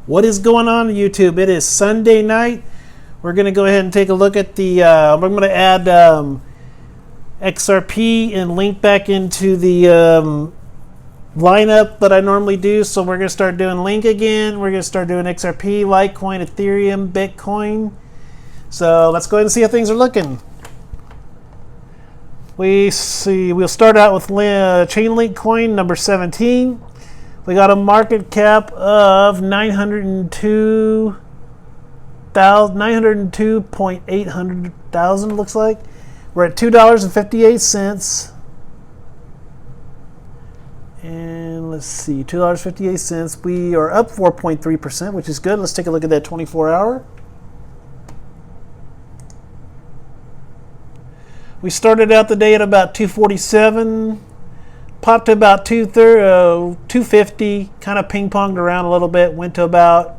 What is going on YouTube? It is Sunday night. We're going to go ahead and take a look at the, I'm going to add XRP and link back into the lineup that I normally do. So we're going to start doing link again. We're going to start doing XRP, Litecoin, Ethereum, Bitcoin. So let's go ahead and see how things are looking. We'll start out with Chainlink coin number 17. We got a market cap of 902,800,000 looks like. We're at $2.58. And let's see, $2.58. We are up 4.3%, which is good. Let's take a look at that 24-hour. We started out the day at about 247. Popped to about 250, kind of ping-ponged around a little bit, went to about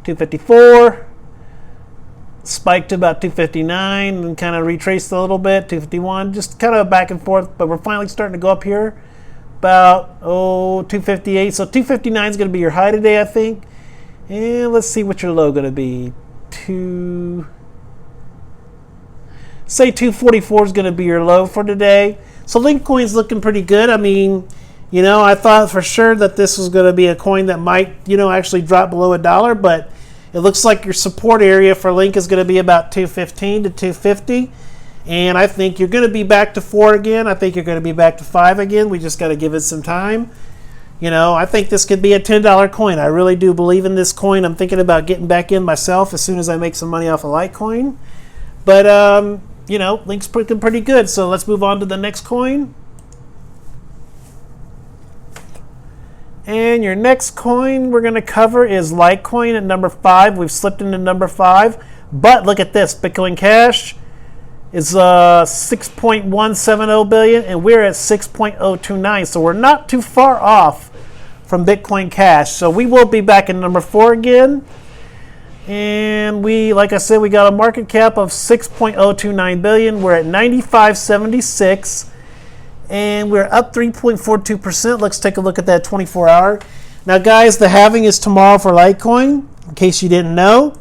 254, spiked to about 259, and kind of retraced a little bit, 251, just kind of back and forth, but we're finally starting to go up here, about 258, so 259 is going to be your high today, I think, and let's see what your low going to be. Say 244 is going to be your low for today. So Litecoin's looking pretty good. I mean, you know, I thought for sure that this was going to be a coin that might, you know, actually drop below $1, but it looks like your support area for Link is going to be about 215 to 250. And I think you're going to be back to 4 again. I think you're going to be back to 5 again. We just got to give it some time. You know, I think this could be a $10 coin. I really do believe in this coin. I'm thinking about getting back in myself as soon as I make some money off of Litecoin. But, you know, Link's pretty good. So let's move on to the next coin. And your next coin we're going to cover is Litecoin at number 5. We've slipped into number 5. But look at this. Bitcoin Cash is 6.170 billion, and we're at 6.029. So we're not too far off from Bitcoin Cash. So we will be back in number 4 again. And we, like I said, we got a market cap of 6.029 billion. We're at 95.76, and we're up 3.42%. Let's take a look at that 24-hour. Now, guys, the halving is tomorrow for Litecoin, in case you didn't know.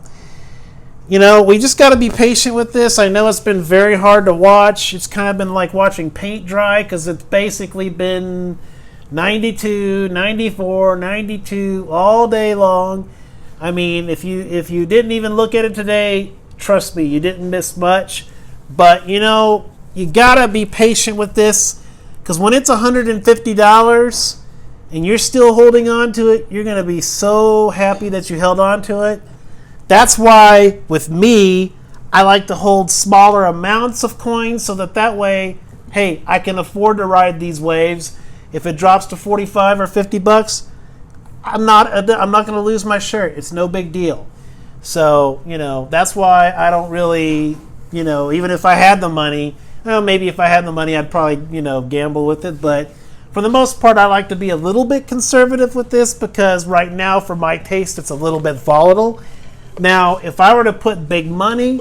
You know, we just got to be patient with this. I know it's been very hard to watch. It's kind of been like watching paint dry because it's basically been 92, 94, 92 all day long. I mean, if you didn't even look at it today, trust me, you didn't miss much. But, you know, you got to be patient with this because when it's $150 and you're still holding on to it, you're going to be so happy that you held on to it. That's why, with me, I like to hold smaller amounts of coins so that way, hey, I can afford to ride these waves. If it drops to 45 or 50 bucks, I'm not going to lose my shirt. It's no big deal. So, you know, that's why I don't really, you know, even if I had the money, well, maybe if I had the money, I'd probably, you know, gamble with it. But for the most part, I like to be a little bit conservative with this because right now, for my taste, it's a little bit volatile. Now, if I were to put big money,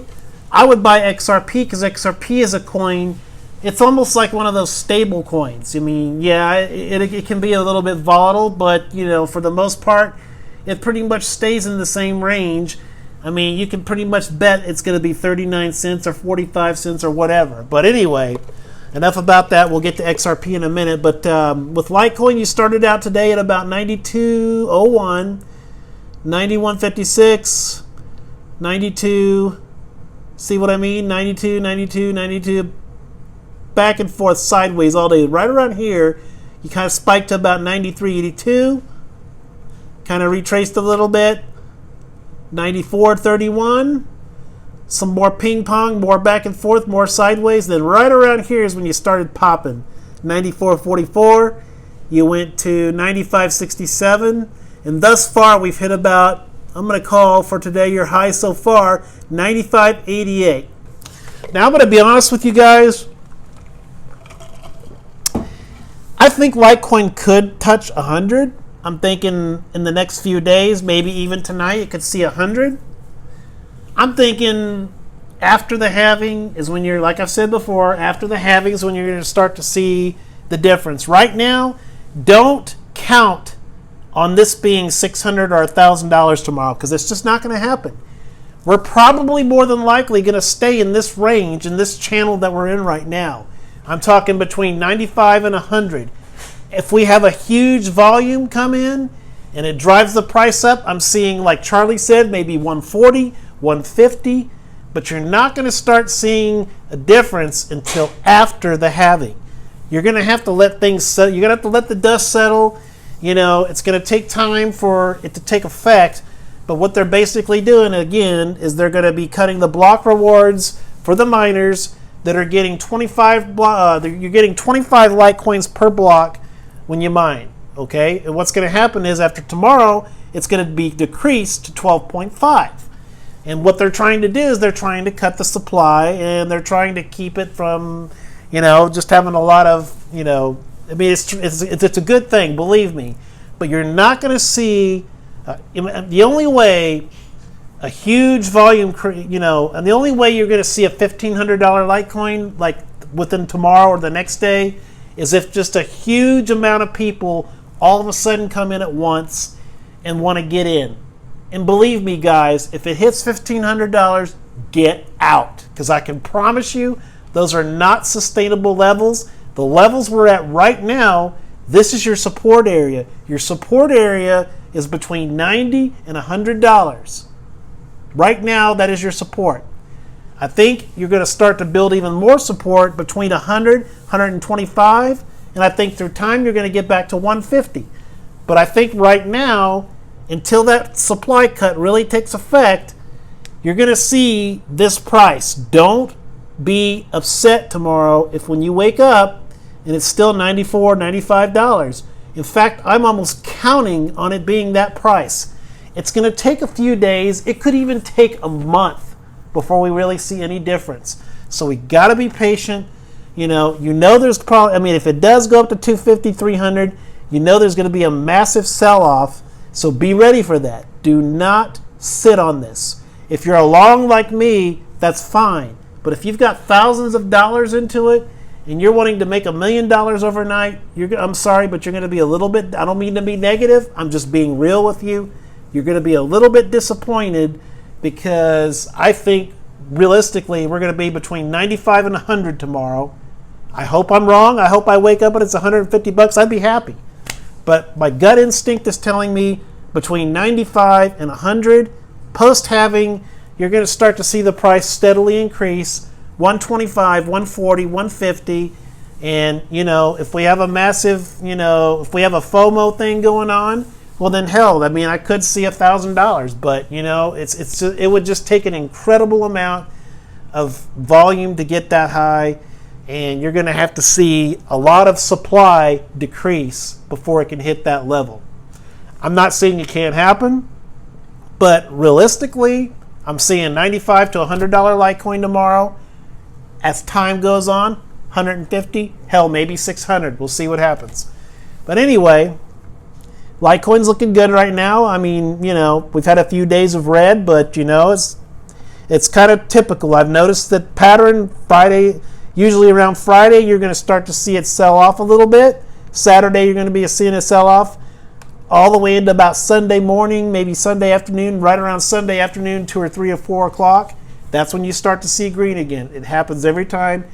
I would buy XRP because XRP is a coin. It's almost like one of those stable coins. I mean, yeah, it can be a little bit volatile, but, you know, for the most part, it pretty much stays in the same range. I mean, you can pretty much bet it's going to be 39 cents or 45 cents or whatever. But anyway, enough about that. We'll get to XRP in a minute. But with Litecoin, you started out today at about 92.01, 91.56, 92. See what I mean? 92, 92, 92. Back and forth sideways all day. Right around here, you kind of spiked to about 93.82. Kind of retraced a little bit. 94.31. Some more ping pong, more back and forth, more sideways. Then right around here is when you started popping. 94.44. You went to 95.67. And thus far, we've hit about, I'm going to call for today your high so far, 95.88. Now, I'm going to be honest with you guys. I think Litecoin could touch 100. I'm thinking in the next few days, maybe even tonight, it could see 100. I'm thinking after the halving is when you're, like I've said before, after the halving is when you're going to start to see the difference. Right now, don't count on this being $600 or $1,000 tomorrow, because it's just not going to happen. We're probably more than likely going to stay in this range, in this channel that we're in right now. I'm talking between 95 and 100. If we have a huge volume come in and it drives the price up, I'm seeing, like Charlie said, maybe 140, 150, but you're not going to start seeing a difference until after the halving. You're going to have to let things settle. You're going to have to let the dust settle. It's going to take time for it to take effect. But what they're basically doing, again, is they're going to be cutting the block rewards for the miners that are getting 25. You're getting 25 Litecoins per block when you mine. Okay, and what's going to happen is after tomorrow, it's going to be decreased to 12.5. And what they're trying to do is they're trying to cut the supply, and they're trying to keep it from, just having a lot of, it's a good thing, believe me. But you're not going to see, the only way a huge volume, and the only way you're going to see a $1,500 Litecoin like within tomorrow or the next day is if just a huge amount of people all of a sudden come in at once and want to get in. And believe me, guys, if it hits $1,500, get out. Because I can promise you, those are not sustainable levels. The levels we're at right now, this is your support area. Your support area is between $90 and $100. Right now, that is your support. I think you're going to start to build even more support between 100, 125, and I think through time you're going to get back to 150. But I think right now, until that supply cut really takes effect, you're going to see this price. Don't be upset tomorrow if when you wake up and it's still $94, $95. In fact, I'm almost counting on it being that price. It's going to take a few days. It could even take a month before we really see any difference. So we got to be patient. There's probably, if it does go up to 250, 300, there's going to be a massive sell-off. So be ready for that. Do not sit on this. If you're long like me, that's fine. But if you've got thousands of dollars into it and you're wanting to make $1 million overnight, I'm sorry, but you're going to be a little bit, I don't mean to be negative, I'm just being real with you. You're going to be a little bit disappointed because I think realistically we're going to be between 95 and 100 tomorrow. I hope I'm wrong. I hope I wake up and it's $150. I'd be happy. But my gut instinct is telling me between 95 and 100. Post-halving, you're going to start to see the price steadily increase, 125, 140, 150. And, if we have a massive, if we have a FOMO thing going on, well then hell, I could see $1,000. But, it would just take an incredible amount of volume to get that high. And you're going to have to see a lot of supply decrease before it can hit that level. I'm not saying it can't happen, but realistically, I'm seeing $95 to $100 Litecoin tomorrow. As time goes on, 150, hell, maybe 600. We'll see what happens. But anyway, Litecoin's looking good right now. We've had a few days of red, but it's kind of typical. I've noticed that pattern Friday. Usually around Friday, you're going to start to see it sell off a little bit. Saturday, you're going to be seeing it sell off all the way into about Sunday morning, maybe Sunday afternoon, right around Sunday afternoon, 2 or 3 or 4 o'clock. That's when you start to see green again. It happens every time.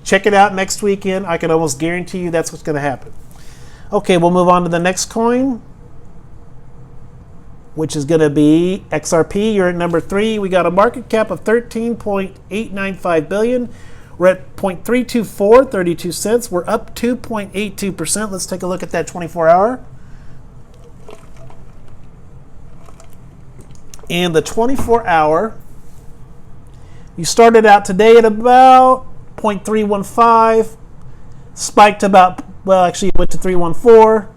Check it out next weekend. I can almost guarantee you that's what's going to happen. Okay, we'll move on to the next coin, which is going to be XRP. You're at number 3. We got a market cap of $13.895 billion. We're at 0.324, 32 cents. We're up 2.82%. Let's take a look at that 24-hour. And the 24-hour, you started out today at about 0.315, spiked about, well, actually it went to 314.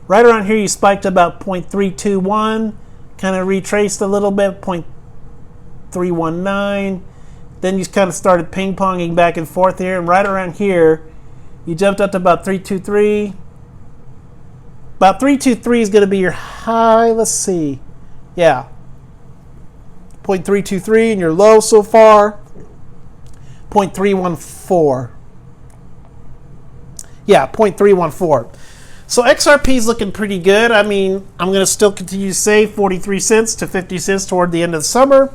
Right around here you spiked about 0.321, kind of retraced a little bit, 0.319. Then you kind of started ping-ponging back and forth here, and right around here, you jumped up to about 323. About 323 is going to be your high. Let's see. Yeah. 0.323, and your low so far, 0.314. Yeah, 0.314. So XRP is looking pretty good. I mean, I'm going to still continue to save 43 cents to 50 cents toward the end of the summer.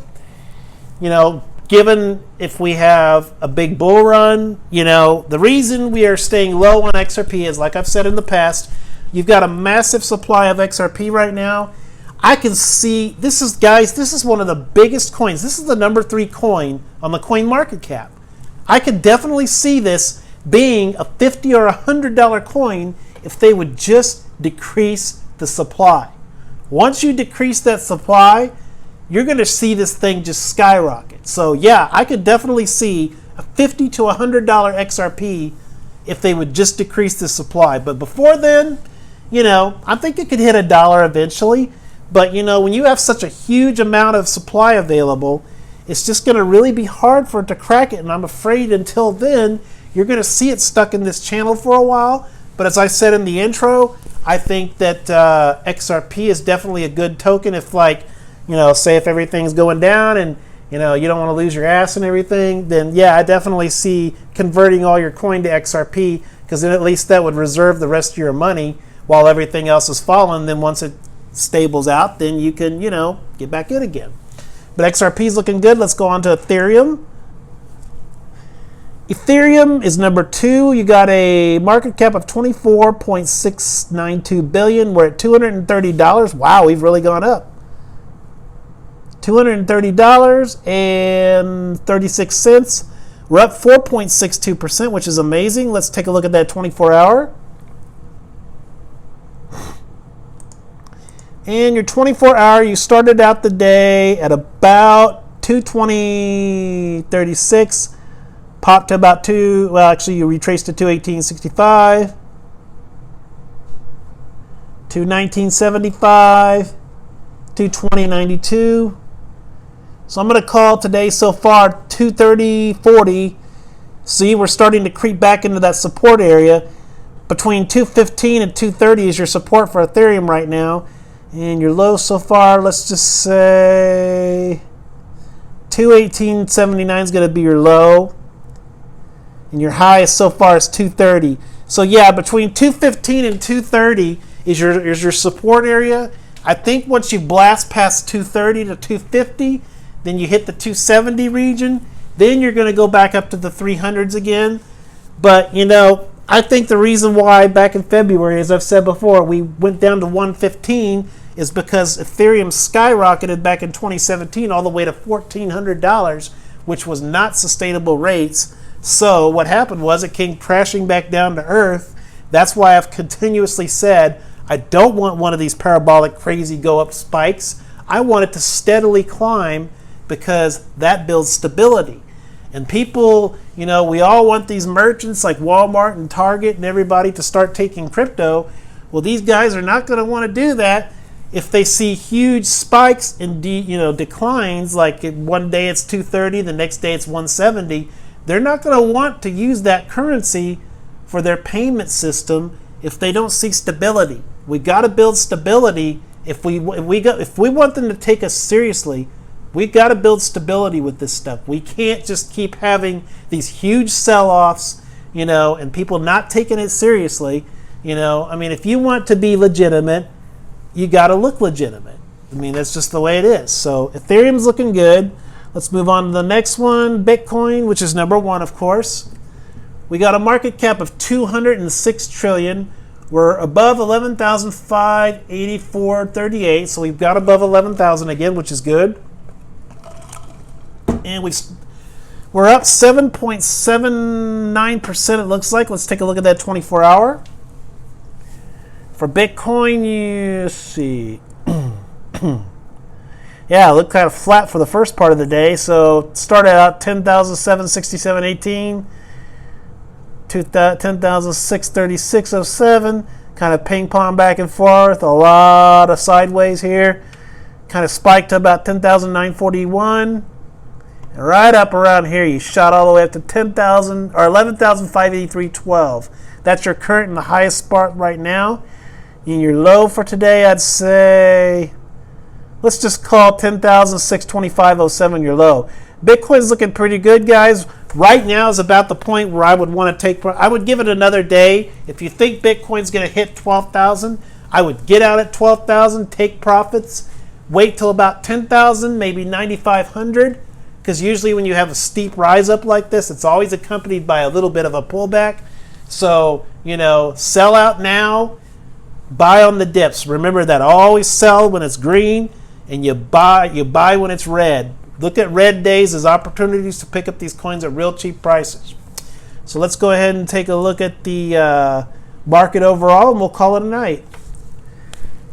You know, given if we have a big bull run, you know, the reason we are staying low on XRP is, like I've said in the past, you've got a massive supply of XRP right now. I can see, this is one of the biggest coins. This is the number 3 coin on the coin market cap. I could definitely see this being a $50 or $100 coin if they would just decrease the supply. Once you decrease that supply, you're going to see this thing just skyrocket. So yeah, I could definitely see a $50 to $100 XRP if they would just decrease the supply. But before then, you know, I think it could hit $1 eventually. But you know, when you have such a huge amount of supply available, it's just going to really be hard for it to crack it. And I'm afraid until then, you're going to see it stuck in this channel for a while. But as I said in the intro, I think that XRP is definitely a good token if, like, you know, say if everything's going down and, you know, you don't want to lose your ass and everything, then yeah, I definitely see converting all your coin to XRP, because then at least that would reserve the rest of your money while everything else is falling. Then once it stables out, then you can, you know, get back in again. But XRP is looking good. Let's go on to Ethereum. Ethereum is number 2. You got a market cap of $24.692 billion. We're at $230. Wow, we've really gone up. $230.36. We're up 4.62%, which is amazing. Let's take a look at that 24-hour. And your 24-hour, you started out the day at about 220.36. Popped to about you retraced to 218.65, 219.75, 220.92. So I'm going to call today so far 230.40. See, we're starting to creep back into that support area. Between 215 and 230 is your support for Ethereum right now. And your low so far, let's just say 218.79 is going to be your low. And your highest so far is 230. So yeah, between 215 and 230 is your support area. I think once you blast past 230 to 250, then you hit the 270 region. Then you're going to go back up to the 300s again. But you know, I think the reason why back in February, as I've said before, we went down to 115 is because Ethereum skyrocketed back in 2017 all the way to $1,400, which was not sustainable rates. So what happened was it came crashing back down to earth. That's why I've continuously said I don't want one of these parabolic crazy go up spikes. I want it to steadily climb, because that builds stability. And people, you know, we all want these merchants like Walmart and Target and everybody to start taking crypto. Well, these guys are not going to want to do that if they see huge spikes and declines. Like one day it's 230, the next day it's 170. They're not going to want to use that currency for their payment system if they don't see stability. We got to build stability. If we want them to take us seriously, we got to build stability with this stuff. We can't just keep having these huge sell-offs, you know, and people not taking it seriously. You know, I mean, if you want to be legitimate, you got to look legitimate. I mean, that's just the way it is. So Ethereum's looking good. Let's move on to the next one, Bitcoin, which is number 1, of course. We got a market cap of 206 trillion. We're above 11,584.38, so we've got above 11,000 again, which is good. And we're up 7.79%, it looks like. Let's take a look at that 24-hour. For Bitcoin, you see. Yeah, it looked kind of flat for the first part of the day. So started out 10,767.18, 10,636.07, kind of ping pong back and forth, a lot of sideways here. Kind of spiked to about 10,941. And right up around here, you shot all the way up to 10,000 or 11,583.12. That's your current and the highest spot right now. And your low for today, I'd say, let's just call 10,625.07 your low. Bitcoin's looking pretty good, guys. Right now is about the point where I would want to take. I would give it another day. If you think Bitcoin's going to hit 12,000, I would get out at 12,000, take profits, wait till about 10,000, maybe 9,500. Because usually when you have a steep rise up like this, it's always accompanied by a little bit of a pullback. So, sell out now, buy on the dips. Remember that, always sell when it's green and you buy when it's red. Look at red days as opportunities to pick up these coins at real cheap prices. So let's go ahead and take a look at the market overall, and we'll call it a night.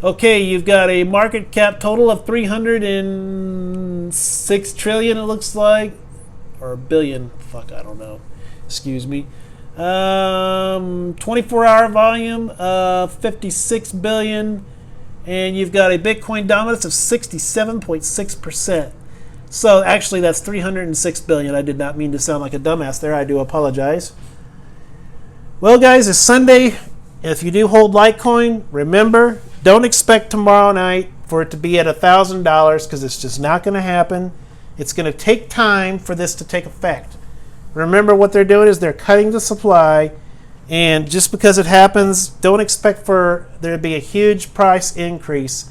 Okay, you've got a market cap total of 306 trillion, it looks like, or a billion. Fuck, I don't know. Excuse me. 24-hour volume of 56 billion, and you've got a Bitcoin dominance of 67.6%. So actually, that's 306 billion. I did not mean to sound like a dumbass there. I do apologize. Well, guys, it's Sunday. If you do hold Litecoin, remember, don't expect tomorrow night for it to be at $1,000 because it's just not going to happen. It's going to take time for this to take effect. Remember, what they're doing is they're cutting the supply, and just because it happens, don't expect for there to be a huge price increase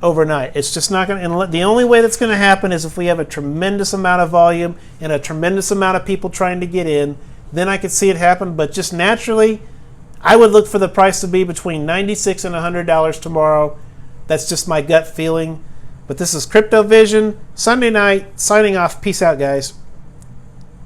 overnight. It's just not going to. The only way that's going to happen is if we have a tremendous amount of volume and a tremendous amount of people trying to get in. Then I could see it happen, but just naturally, I would look for the price to be between $96 and $100 tomorrow. That's just my gut feeling. But this is Crypto Vision, Sunday night, signing off. Peace out, guys.